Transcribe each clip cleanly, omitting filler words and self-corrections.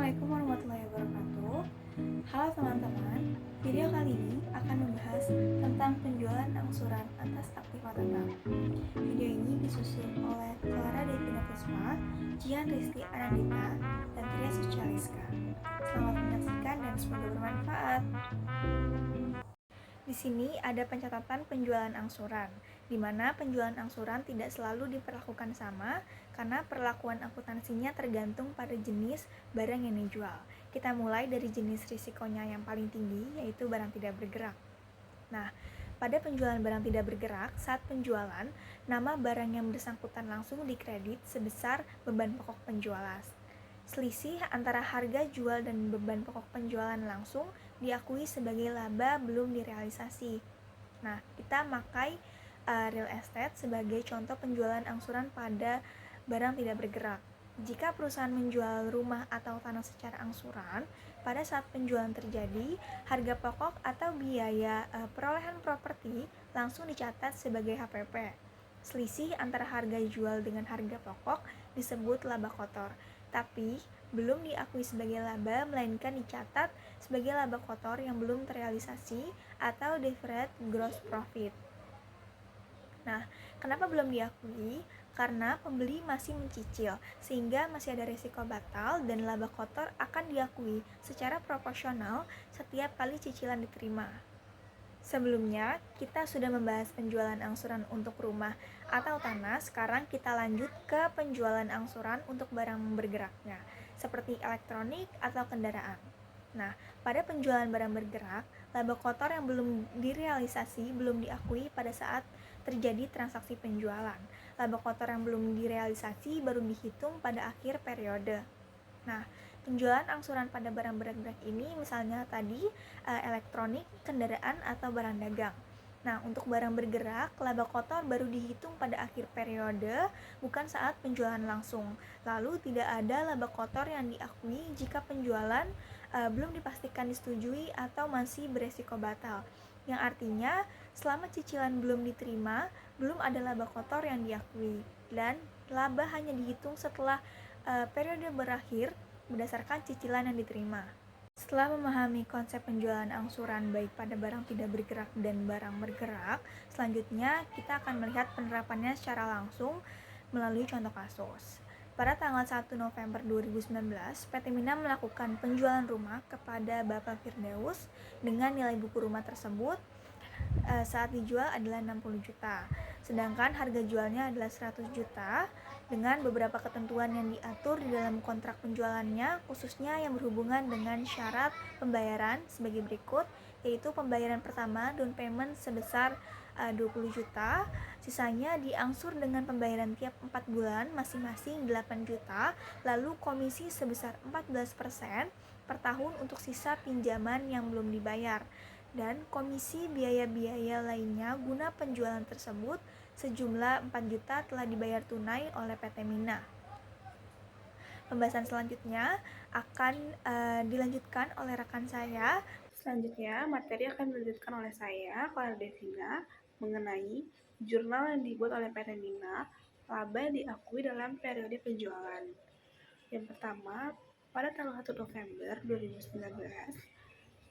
Assalamualaikum warahmatullahi wabarakatuh. Halo teman-teman, video kali ini akan membahas tentang penjualan angsuran atas aktiva tetap. Video ini disusun oleh Clara Devina Puspa, Jian Rizky Anandita, dan Tria Sucialiska. Selamat menyaksikan dan semoga bermanfaat. Di sini ada pencatatan penjualan angsuran, di mana penjualan angsuran tidak selalu diperlakukan sama karena perlakuan akuntansinya tergantung pada jenis barang yang dijual. Kita mulai dari jenis risikonya yang paling tinggi, yaitu barang tidak bergerak. Nah, pada penjualan barang tidak bergerak, saat penjualan, nama barang yang bersangkutan langsung dikredit sebesar beban pokok penjualan. Selisih antara harga jual dan beban pokok penjualan langsung diakui sebagai laba belum direalisasi. Nah, kita pakai real estate sebagai contoh penjualan angsuran pada barang tidak bergerak. Jika perusahaan menjual rumah atau tanah secara angsuran, pada saat penjualan terjadi, harga pokok atau biaya perolehan properti langsung dicatat sebagai HPP. Selisih antara harga jual dengan harga pokok disebut laba kotor, tapi belum diakui sebagai laba, melainkan dicatat sebagai laba kotor yang belum terrealisasi atau deferred gross profit. Nah, kenapa belum diakui? Karena pembeli masih mencicil, sehingga masih ada risiko batal dan laba kotor akan diakui secara proporsional setiap kali cicilan diterima. Sebelumnya, kita sudah membahas penjualan angsuran untuk rumah atau tanah. Sekarang kita lanjut ke penjualan angsuran untuk barang bergeraknya, seperti elektronik atau kendaraan. Nah, pada penjualan barang bergerak, laba kotor yang belum direalisasi belum diakui pada saat terjadi transaksi penjualan. Laba kotor yang belum direalisasi baru dihitung pada akhir periode. Nah, penjualan angsuran pada barang bergerak ini misalnya tadi elektronik, kendaraan, atau barang dagang. Nah, untuk barang bergerak, laba kotor baru dihitung pada akhir periode, bukan saat penjualan langsung. Lalu tidak ada laba kotor yang diakui jika penjualan belum dipastikan disetujui atau masih beresiko batal. Yang artinya, selama cicilan belum diterima, belum ada laba kotor yang diakui. Dan laba hanya dihitung setelah periode berakhir berdasarkan cicilan yang diterima. Setelah memahami konsep penjualan angsuran baik pada barang tidak bergerak dan barang bergerak, selanjutnya kita akan melihat penerapannya secara langsung melalui contoh kasus. Pada tanggal 1 November 2019, PT Mina melakukan penjualan rumah kepada Bapak Firdaus dengan nilai buku rumah tersebut saat dijual adalah 60 juta. Sedangkan harga jualnya adalah 100 juta dengan beberapa ketentuan yang diatur di dalam kontrak penjualannya, khususnya yang berhubungan dengan syarat pembayaran sebagai berikut, yaitu pembayaran pertama down payment sebesar 20 juta, sisanya diangsur dengan pembayaran tiap 4 bulan masing-masing 8 juta, lalu komisi sebesar 14% per tahun untuk sisa pinjaman yang belum dibayar, dan komisi biaya-biaya lainnya guna penjualan tersebut sejumlah 4 juta telah dibayar tunai oleh PT Mina. Pembahasan selanjutnya akan dilanjutkan oleh rekan saya. Selanjutnya, materi akan dilanjutkan oleh saya, Clara Devina, mengenai jurnal yang dibuat oleh PT Mina, laba diakui dalam periode penjualan. Yang pertama, pada tanggal 1 November 2019,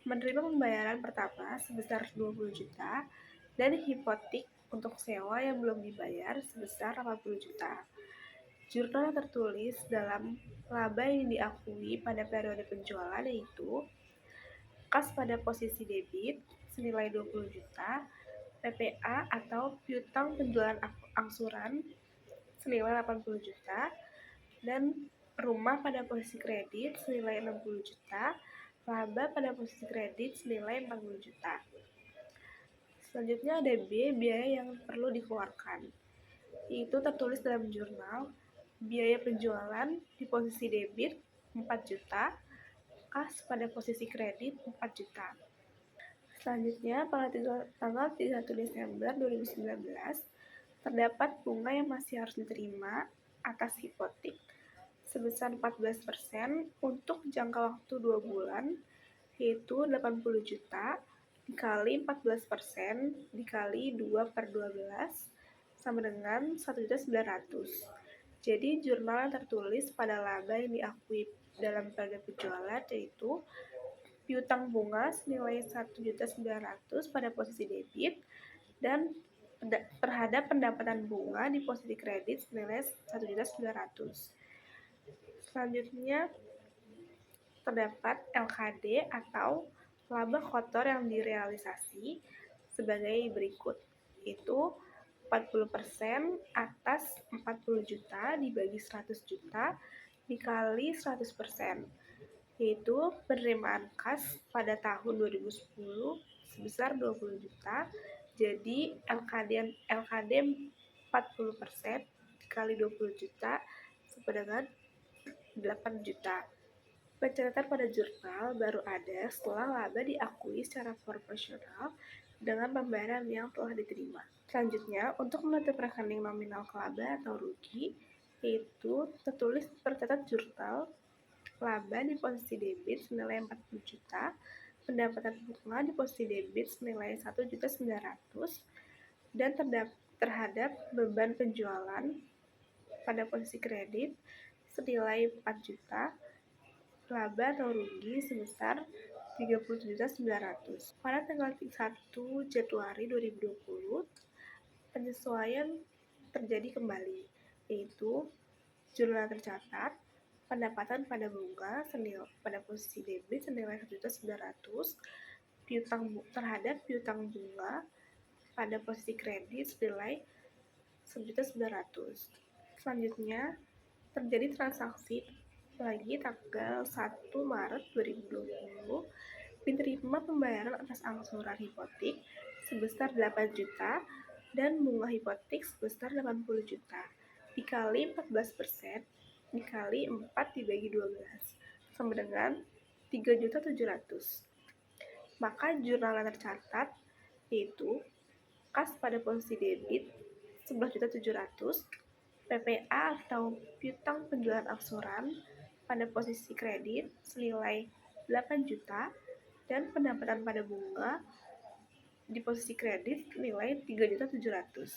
menerima pembayaran pertama sebesar 20 juta dan hipotek untuk sewa yang belum dibayar sebesar 80 juta. Jurnal yang tertulis dalam laba yang diakui pada periode penjualan yaitu kas pada posisi debit senilai 20 juta, PPA atau piutang penjualan angsuran senilai 80 juta, dan rumah pada posisi kredit senilai 60 juta, laba pada posisi kredit senilai 40 juta. Selanjutnya ada B, biaya yang perlu dikeluarkan, yaitu tertulis dalam jurnal biaya penjualan di posisi debit 4 juta, kas pada posisi kredit 4 juta. Selanjutnya, pada tanggal 31 Desember 2019, terdapat bunga yang masih harus diterima atas hipotek sebesar 14% untuk jangka waktu 2 bulan, yaitu 80 juta dikali 14% dikali 2/12 sama dengan 1.900.000. Jadi jurnal yang tertulis pada laba yang diakui dalam periode penjualan yaitu piutang bunga senilai 1.900.000 pada posisi debit dan terhadap pendapatan bunga di posisi kredit senilai 1.900.000. Selanjutnya terdapat LKD atau laba kotor yang direalisasi sebagai berikut, yaitu 40% atas 40 juta dibagi 100 juta dikali 100%, yaitu penerimaan kas pada tahun 2010 sebesar 20 juta. Jadi LKD 40% dikali 20 juta sama dengan 8 juta. Pencatatan pada jurnal baru ada setelah laba diakui secara proporsional dengan pembayaran yang telah diterima. Selanjutnya, untuk menutup rekening nominal laba atau rugi, yaitu tercatat jurnal laba di posisi debit senilai 40 juta, pendapatan bunga di posisi debit senilai 1.900.000, dan terhadap beban penjualan pada posisi kredit senilai 4 juta, laba atau rugi sebesar 37.900.000. Pada tanggal 1 Januari 2020, penyesuaian terjadi kembali, yaitu jurnal tercatat pendapatan pada bunga pada posisi debit senilai 1.900.000, terhadap piutang bunga pada posisi kredit senilai 1.900.000. Selanjutnya, terjadi transaksi lagi tanggal 1 Maret 2020 diterima pembayaran atas angsuran hipotek sebesar 8 juta dan bunga hipotek sebesar 80 juta dikali 14% dikali 4 dibagi 12 sama dengan 3.700.000. Maka jurnal yang tercatat yaitu kas pada posisi debit 11.700.000, PPA atau piutang penjualan angsuran pada posisi kredit senilai 8 juta dan pendapatan pada bunga di posisi kredit nilai 3.700.000.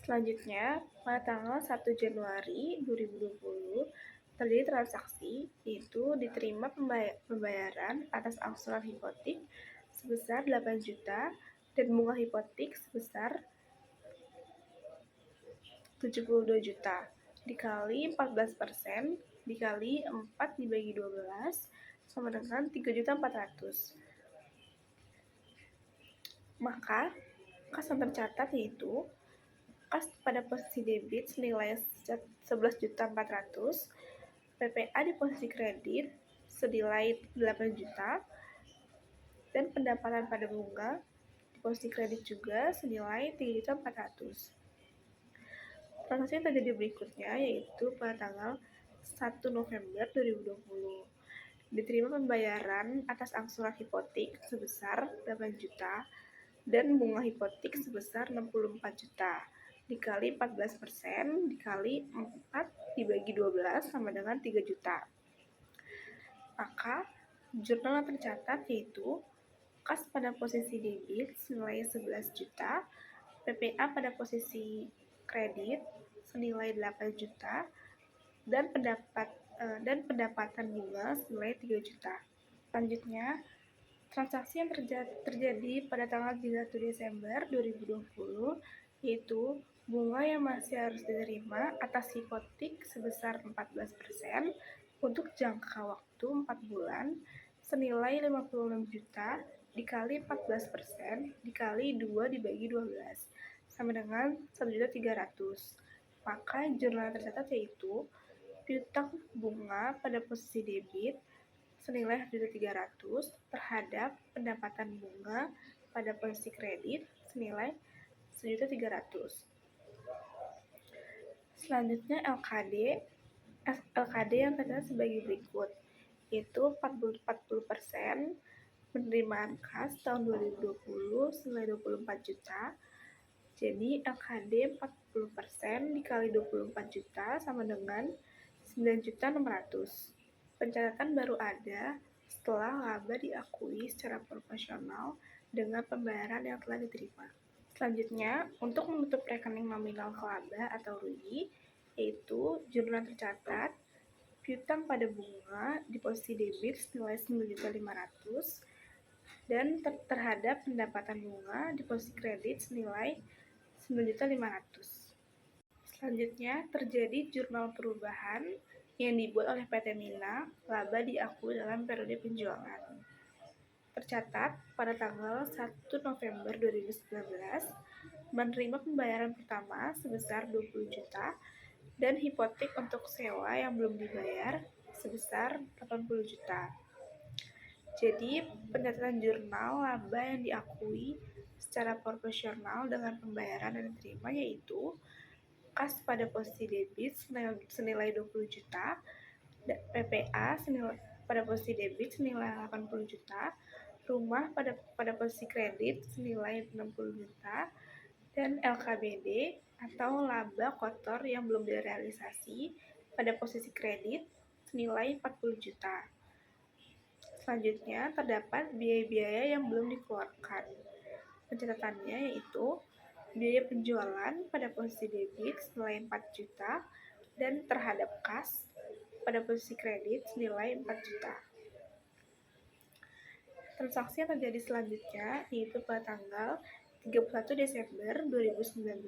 Selanjutnya, pada tanggal 1 Januari 2020 terjadi transaksi yaitu diterima pembayaran atas angsuran hipotek sebesar 8 juta dan bunga hipotek sebesar 72 juta dikali 14% dikali 4 dibagi 12 sama dengan 3.400.000. Maka kas yang tercatat yaitu kas pada posisi debit senilai 11.400.000, PPA di posisi kredit senilai 8 juta dan pendapatan pada bunga di posisi kredit juga senilai 3.400.000. Transaksi yang terjadi berikutnya yaitu pada tanggal 1 November 2020 diterima pembayaran atas angsuran hipotek sebesar 8 juta dan bunga hipotek sebesar 64 juta dikali 14% dikali 4 dibagi 12 sama dengan 3 juta. Maka jurnal yang tercatat yaitu kas pada posisi debit senilai 11 juta, PPA pada posisi kredit senilai 8 juta dan pendapatan bunga senilai 3 juta. Selanjutnya, transaksi yang terjadi pada tanggal 31 Desember 2020 yaitu bunga yang masih harus diterima atas hipotek sebesar 14% untuk jangka waktu 4 bulan senilai 56 juta dikali 14% dikali 2 dibagi 12 sama dengan 1.300.000. Maka jurnal yang tercatat yaitu piutang bunga pada posisi debit senilai 1.300.000 terhadap pendapatan bunga pada posisi kredit senilai 1.300.000. Selanjutnya LKD yang tercatat sebagai berikut, yaitu 40% penerimaan kas tahun 2020 senilai 24 juta. Jadi LKD 40% dikali 24 juta sama dengan 9.600.000. Pencatatan baru ada setelah laba diakui secara proporsional dengan pembayaran yang telah diterima. Selanjutnya, untuk menutup rekening nominal laba atau rugi, yaitu jurnal tercatat, piutang pada bunga di posisi debit senilai 9.500.000 dan terhadap pendapatan bunga di posisi kredit senilai 9.500.000. Selanjutnya, terjadi jurnal perubahan yang dibuat oleh PT Mina, laba diakui dalam periode penjualan. Tercatat pada tanggal 1 November 2019, menerima pembayaran pertama sebesar 20 juta dan hipotek untuk sewa yang belum dibayar sebesar 80 juta. Jadi, pencatatan jurnal laba yang diakui secara proporsional dengan pembayaran yang diterima yaitu kas pada posisi debit senilai 20 juta, PPA pada posisi debit senilai 80 juta, rumah pada posisi kredit senilai 60 juta, dan LKBD atau laba kotor yang belum direalisasi pada posisi kredit senilai 40 juta. Selanjutnya, terdapat biaya-biaya yang belum dikeluarkan. Pencatatannya yaitu biaya penjualan pada posisi debit senilai 4 juta dan terhadap kas pada posisi kredit senilai 4 juta. Transaksi yang terjadi selanjutnya yaitu pada tanggal 31 Desember 2019.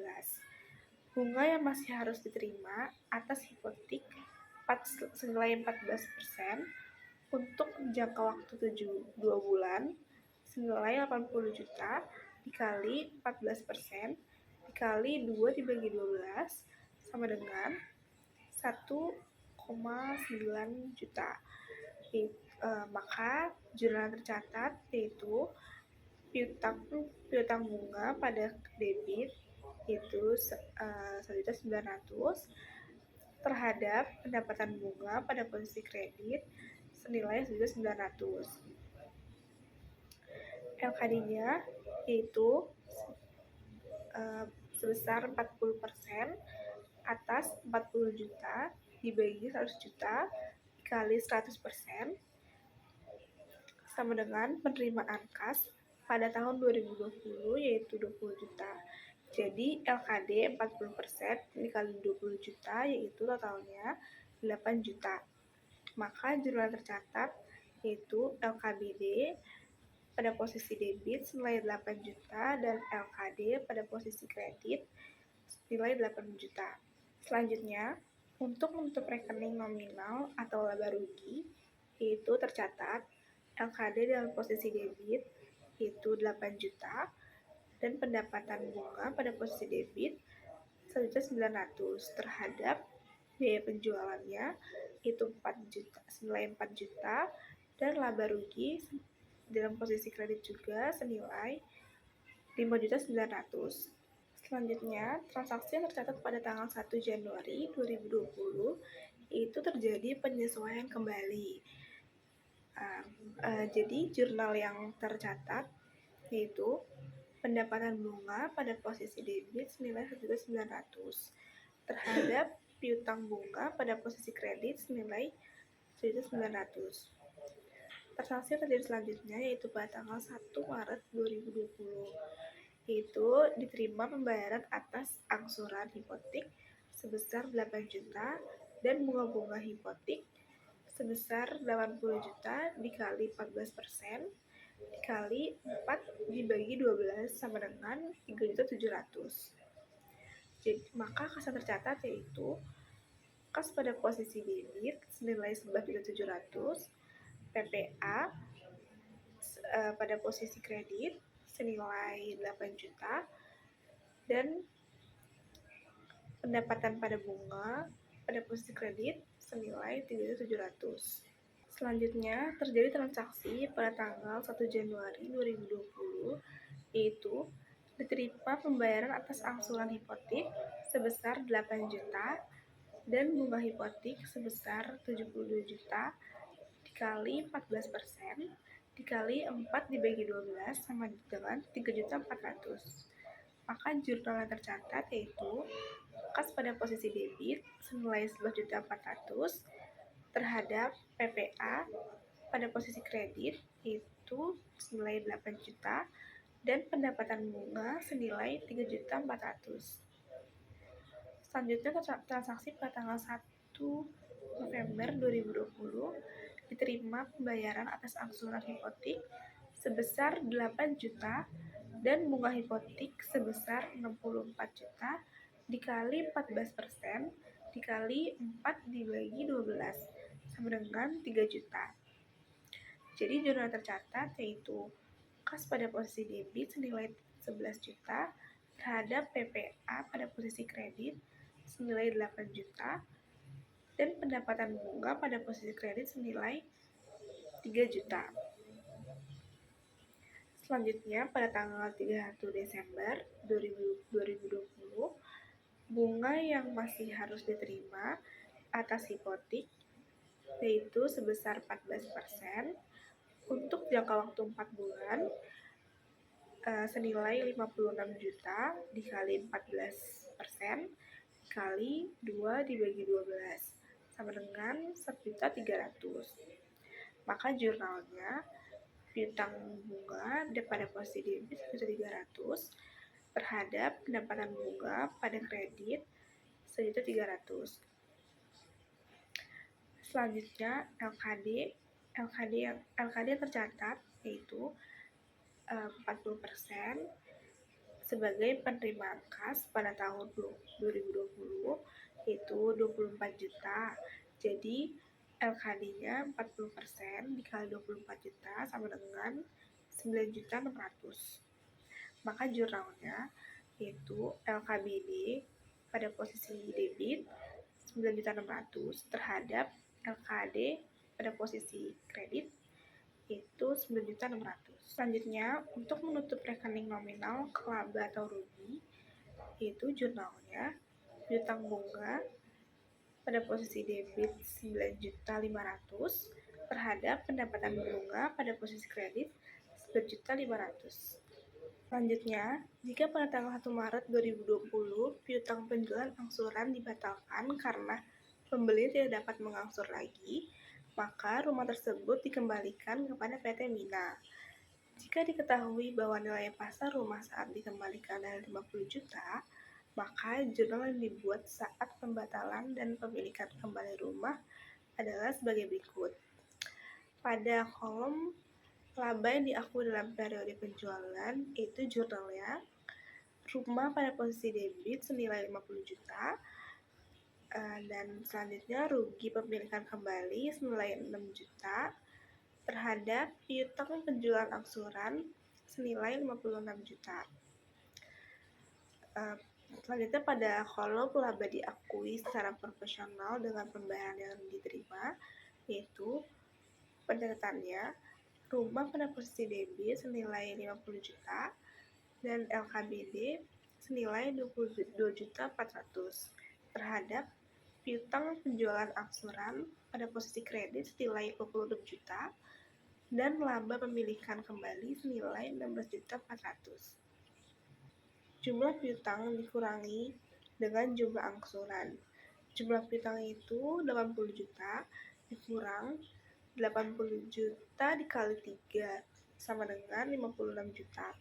Bunga yang masih harus diterima atas hipotek senilai 14% untuk jangka waktu 2 bulan senilai 80 juta dikali 14% dikali 2 dibagi 12 sama dengan 1,9 juta. Maka jurnal tercatat yaitu piutang bunga pada debit itu 1.900.000 terhadap pendapatan bunga pada posisi kredit senilai 1.900.000. LKD-nya yaitu sebesar 40% atas 40 juta dibagi 100 juta dikali 100% sama dengan penerimaan kas pada tahun 2020 yaitu 20 juta. Jadi LKD 40% dikali 20 juta yaitu totalnya 8 juta. Maka jurnal tercatat yaitu LKBD pada posisi debit senilai 8 juta dan LKD pada posisi kredit senilai 8 juta. Selanjutnya, untuk menutup rekening nominal atau laba rugi, yaitu tercatat LKD dalam posisi debit yaitu 8 juta dan pendapatan bunga pada posisi debit 1.900.000 terhadap biaya penjualannya itu 4 juta, senilai 4 juta dan laba rugi dalam posisi kredit juga senilai 5.900.000. Selanjutnya, transaksi yang tercatat pada tanggal 1 Januari 2020 itu terjadi penyesuaian kembali. Jadi jurnal yang tercatat yaitu pendapatan bunga pada posisi debit senilai 1.900.000 terhadap piutang bunga pada posisi kredit senilai 1.900.000. Transaksi yang terjadi selanjutnya yaitu pada tanggal 1 Maret 2020 yaitu diterima pembayaran atas angsuran hipotek sebesar 8 juta dan bunga-bunga hipotek sebesar 80 juta dikali 14% dikali 4 dibagi 12 sama dengan 3.700.000. Jadi, maka kas yang tercatat yaitu kas pada posisi debit senilai 11.700.000, PPA pada posisi kredit senilai 8 juta dan pendapatan pada bunga pada posisi kredit senilai 3.700.000. Selanjutnya, terjadi transaksi pada tanggal 1 Januari 2020 yaitu diterima pembayaran atas angsuran hipotek sebesar 8 juta dan bunga hipotek sebesar 72 juta dikali 14% dikali 4 dibagi 12 sama dengan 3.400.000. Maka jurnal yang tercatat yaitu kas pada posisi debit senilai 11.400.000 terhadap PPA pada posisi kredit yaitu senilai 8 juta dan pendapatan bunga senilai 3.400.000. Selanjutnya transaksi pada tanggal 1 November 2020 diterima pembayaran atas angsuran hipotek sebesar 8 juta dan bunga hipotek sebesar 64 juta dikali 14% dikali 4 dibagi 12 sama dengan 3 juta. Jadi jurnal tercatat yaitu kas pada posisi debit senilai 11 juta terhadap PPA pada posisi kredit senilai 8 juta dan pendapatan bunga pada posisi kredit senilai 3 juta. Selanjutnya pada tanggal 31 Desember 2020, bunga yang masih harus diterima atas hipotek yaitu sebesar 14% untuk jangka waktu 4 bulan senilai 56 juta dikali 14% dikali 2 dibagi 12 sama dengan 1.300.000. Maka jurnalnya piutang bunga pada posisi debit 1.300.000 terhadap pendapatan bunga pada kredit 1.300.000. Selanjutnya LKD yang tercatat yaitu 40% sebagai penerimaan kas pada tahun 2020 yaitu 24 juta. Jadi LKD-nya 40% dikali 24 juta sama dengan 9.600.000. Maka jurnalnya yaitu LKBD pada posisi debit 9.600.000 terhadap LKD pada posisi kredit yaitu 9.600.000. Selanjutnya, untuk menutup rekening nominal laba atau rugi, yaitu jurnalnya piutang bunga pada posisi debit 9.500.000 terhadap pendapatan bunga pada posisi kredit 9.500.000. Selanjutnya, jika pada tanggal 1 Maret 2020 piutang penjualan angsuran dibatalkan karena pembeli tidak dapat mengangsur lagi, maka rumah tersebut dikembalikan kepada PT Mina. Jika diketahui bahwa nilai pasar rumah saat dikembalikan adalah 50 juta, maka jurnal yang dibuat saat pembatalan dan pemilikan kembali rumah adalah sebagai berikut. Pada kolom laba yang diakui dalam periode penjualan, yaitu jurnalnya rumah pada posisi debit senilai 50 juta, dan selanjutnya rugi pemilikan kembali senilai 6 juta terhadap piutang penjualan angsuran senilai 56 juta. Selanjutnya pada kolom laba diakui secara proporsional dengan pembayaran yang diterima, yaitu pencatatannya rumah pada posisi debit senilai 50 juta dan LKBD senilai 22.400.000 terhadap piutang penjualan angsuran pada posisi kredit senilai 26 juta dan laba pemilikan kembali senilai 16.400.000. Jumlah piutang dikurangi dengan jumlah angsuran. Jumlah piutang itu 80 juta dikurang 80 juta dikali 3 sama dengan 56 juta.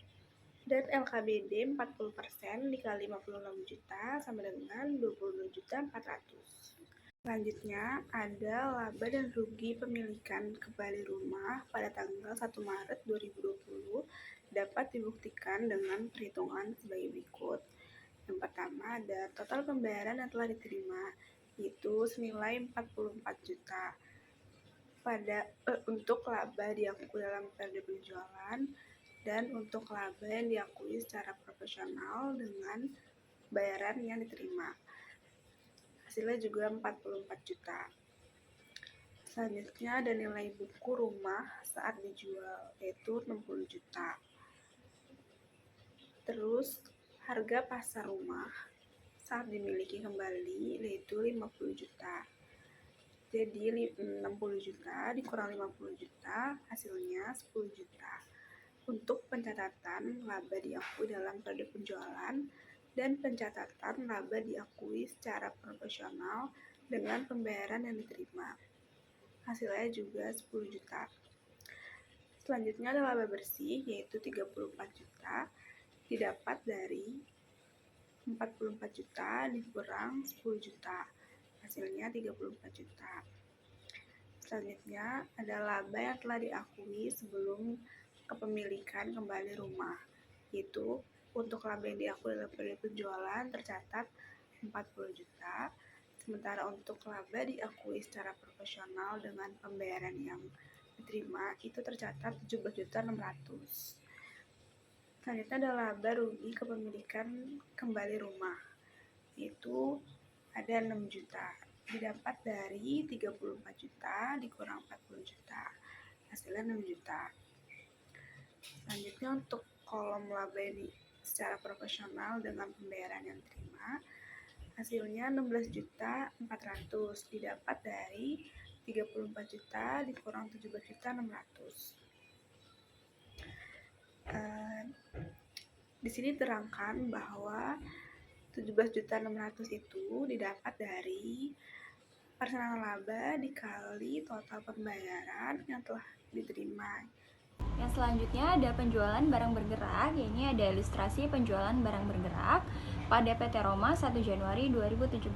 Dan LKBD 40% dikali 56 juta sama dengan 22.400.000. Selanjutnya ada laba dan rugi pemilikan kembali rumah pada tanggal 1 Maret 2020 dapat dibuktikan dengan perhitungan sebagai berikut. Yang pertama ada total pembayaran yang telah diterima yaitu senilai 44 juta untuk laba diakui dalam periode penjualan dan untuk laba yang diakui secara proporsional dengan bayaran yang diterima. Hasilnya juga 44 juta. Selanjutnya ada nilai buku rumah saat dijual yaitu 60 juta. Terus harga pasar rumah saat dimiliki kembali yaitu 50 juta. Jadi 60 juta dikurang 50 juta hasilnya 10 juta. Untuk pencatatan laba diakui dalam periode penjualan dan pencatatan laba diakui secara proporsional dengan pembayaran yang diterima. Hasilnya juga 10 juta. Selanjutnya ada laba bersih yaitu 34 juta didapat dari 44 juta dikurang 10 juta, hasilnya 34 juta. Selanjutnya ada laba yang telah diakui sebelum kepemilikan kembali rumah, yaitu untuk laba yang diakui dalam periode penjualan tercatat 40 juta, sementara untuk laba diakui secara proporsional dengan pembayaran yang diterima itu tercatat 17.600.000. Selanjutnya ada laba rugi kepemilikan kembali rumah, yaitu ada 6 juta, didapat dari 34 juta dikurang 40 juta, hasilnya 6 juta. Selanjutnya untuk kolom laba ini secara proporsional dengan pembayaran yang diterima, hasilnya 16.400.000, didapat dari 34 juta dikurang 17.600.000. Di sini terangkan bahwa 17.600.000 itu didapat dari persenan laba dikali total pembayaran yang telah diterima. Yang selanjutnya ada penjualan barang bergerak. Ini ada ilustrasi penjualan barang bergerak pada PT Roma 1 Januari 2017.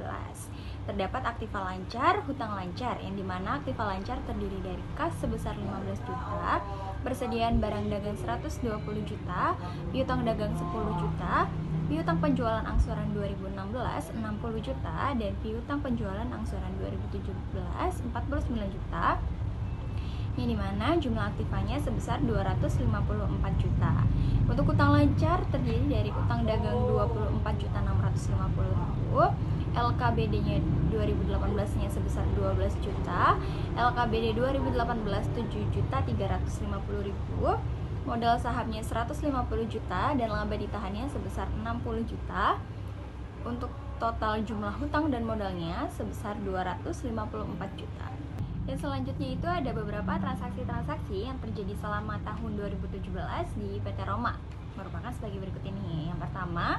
Terdapat aktiva lancar, hutang lancar, yang dimana aktiva lancar terdiri dari kas sebesar 15 juta, persediaan barang dagang 120 juta, piutang dagang 10 juta, piutang penjualan angsuran 2016 60 juta, dan piutang penjualan angsuran 2017 49 juta, yang dimana jumlah aktifanya sebesar 254 juta. Untuk utang lancar terdiri dari utang dagang 24.650.000, LKBD-nya 2018-nya sebesar 12 juta, LKBD 2018 7.350.000, modal sahamnya 150 juta, dan laba ditahannya sebesar 60 juta. Untuk total jumlah hutang dan modalnya sebesar 254 juta. Dan selanjutnya itu ada beberapa transaksi-transaksi yang terjadi selama tahun 2017 di PT Roma, merupakan sebagai berikut ini. Yang pertama,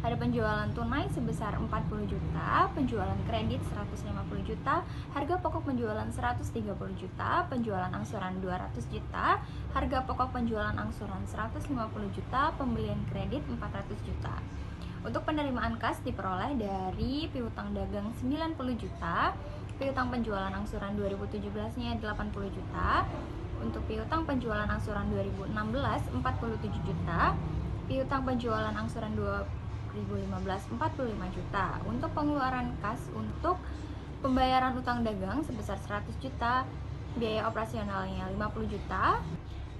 ada penjualan tunai sebesar 40 juta, penjualan kredit 150 juta, harga pokok penjualan 130 juta, penjualan angsuran 200 juta, harga pokok penjualan angsuran 150 juta, pembelian kredit 400 juta. Untuk penerimaan kas diperoleh dari piutang dagang 90 juta, piutang penjualan angsuran 2017-nya 80 juta, untuk piutang penjualan angsuran 2016 47 juta, piutang penjualan angsuran 2015 45 juta. Untuk pengeluaran kas untuk pembayaran utang dagang sebesar 100 juta, biaya operasionalnya 50 juta.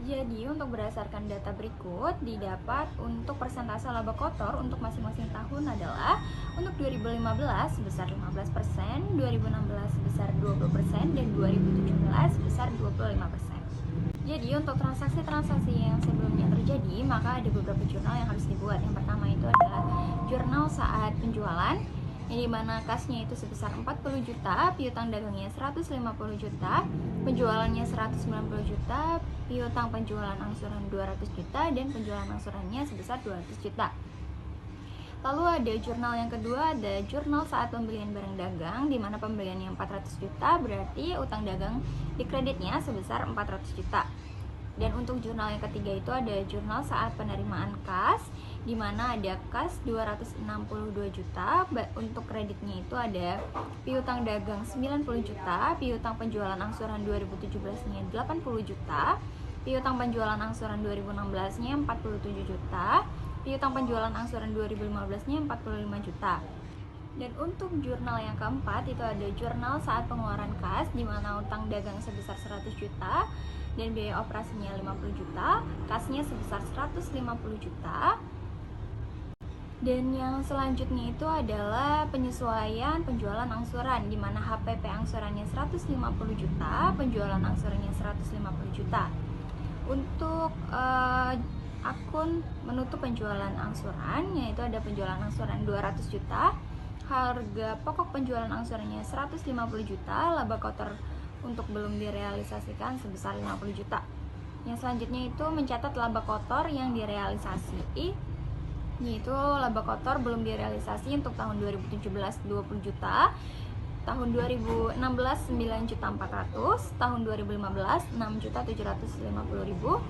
Jadi untuk berdasarkan data berikut didapat untuk persentase laba kotor untuk masing-masing tahun adalah untuk 2015 sebesar 15%, 2016 sebesar 20%, dan 2017 sebesar 25%. Jadi untuk transaksi-transaksi yang sebelumnya terjadi, maka ada beberapa jurnal yang harus dibuat. Yang pertama itu adalah jurnal saat penjualan, yang dimana kasnya itu sebesar 40 juta, piutang dagangnya 150 juta, penjualannya 190 juta, piutang penjualan angsuran 200 juta, dan penjualan angsurannya sebesar 200 juta. Lalu ada jurnal yang kedua, ada jurnal saat pembelian barang dagang, di mana pembeliannya 400 juta, berarti utang dagang di kreditnya sebesar 400 juta. Dan untuk jurnal yang ketiga itu ada jurnal saat penerimaan kas, di mana ada kas 262 juta, untuk kreditnya itu ada piutang dagang 90 juta, piutang penjualan angsuran 2017-nya 80 juta, piutang penjualan angsuran 2016-nya 47 juta, piutang penjualan angsuran 2015-nya 45 juta. Dan untuk jurnal yang keempat itu ada jurnal saat pengeluaran kas, di mana utang dagang sebesar 100 juta dan biaya operasinya 50 juta, kasnya sebesar 150 juta. Dan yang selanjutnya itu adalah penyesuaian penjualan angsuran, di mana HPP angsurannya 150 juta, penjualan angsurannya 150 juta. Untuk akun menutup penjualan angsuran, yaitu ada penjualan angsuran 200 juta, harga pokok penjualan angsurannya 150 juta, laba kotor untuk belum direalisasikan sebesar 50 juta. Yang selanjutnya itu mencatat laba kotor yang direalisasi, yaitu laba kotor belum direalisasi untuk tahun 2017 20 juta, tahun 2016 9 juta 400, tahun 2015 6 juta 750 ribu.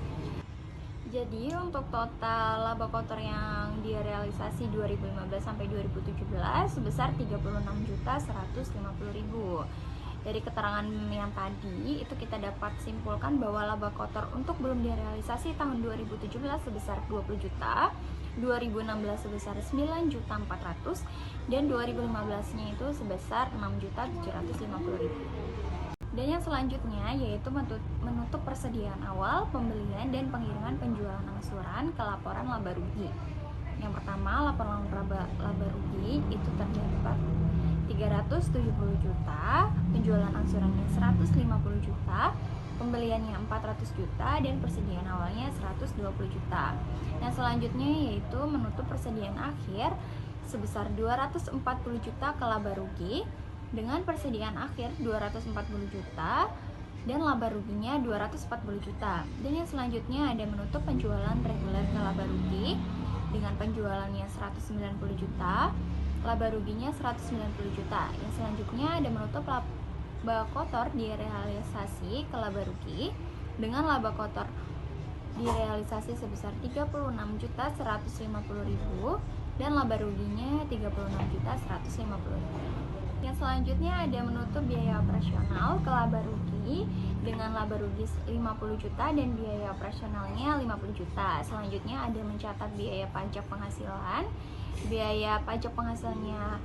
Jadi untuk total laba kotor yang direalisasi 2015 sampai 2017 sebesar 36.150.000. Dari keterangan yang tadi itu kita dapat simpulkan bahwa laba kotor untuk belum direalisasi tahun 2017 sebesar 20 juta, 2016 sebesar 9.400.000 dan 2015-nya itu sebesar 6.750.000. Dan yang selanjutnya yaitu menutup persediaan awal, pembelian, dan pengiriman penjualan angsuran ke laporan laba rugi. Yang pertama, laporan laba rugi itu terdapat 370 juta, penjualan angsurannya 150 juta, pembeliannya 400 juta, dan persediaan awalnya 120 juta. Yang selanjutnya yaitu menutup persediaan akhir sebesar 240 juta ke laba rugi, dengan persediaan akhir 240 juta dan laba ruginya 240 juta. Dan yang selanjutnya ada menutup penjualan reguler ke laba rugi dengan penjualannya 190 juta, laba ruginya 190 juta. Yang selanjutnya ada menutup laba kotor direalisasi ke laba rugi dengan laba kotor direalisasi sebesar 36.150.000 dan laba ruginya 36.150.000. Yang selanjutnya ada menutup biaya operasional ke laba rugi dengan laba rugi 50 juta dan biaya operasionalnya 50 juta. Selanjutnya ada mencatat biaya pajak penghasilan. Biaya pajak penghasilannya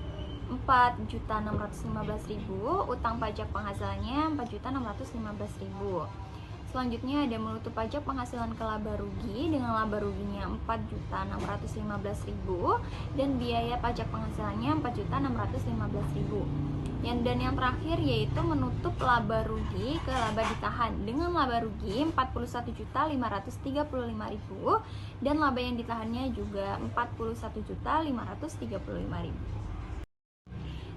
4.615.000, utang pajak penghasilannya 4.615.000. Selanjutnya ada menutup pajak penghasilan ke laba rugi dengan laba ruginya 4.615.000 dan biaya pajak penghasilannya 4.615.000. Dan yang terakhir yaitu menutup laba rugi ke laba ditahan dengan laba rugi 41.535.000 dan laba yang ditahannya juga 41.535.000.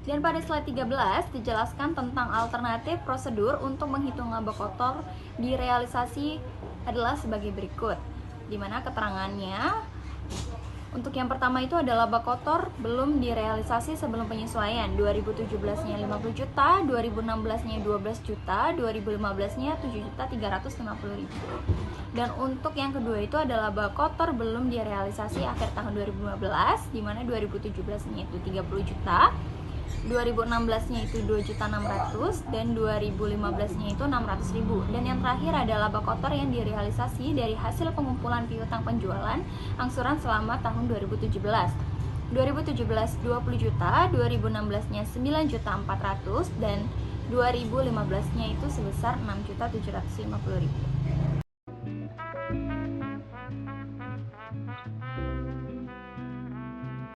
Dan pada slide 13 dijelaskan tentang alternatif prosedur untuk menghitung laba kotor direalisasi adalah sebagai berikut. Di mana keterangannya untuk yang pertama itu ada laba kotor belum direalisasi sebelum penyesuaian. 2017-nya 50 juta, 2016-nya 12 juta, 2015-nya 7.350.000. Dan untuk yang kedua itu ada laba kotor belum direalisasi akhir tahun 2015, di mana 2017-nya itu 30 juta. 2016-nya itu 2.600.000 dan 2015-nya itu 600.000. Dan yang terakhir ada laba kotor yang direalisasi dari hasil pengumpulan piutang penjualan angsuran selama tahun 2017. 2017 20 juta, 2016-nya 9.400.000 dan 2015-nya itu sebesar 6.750.000.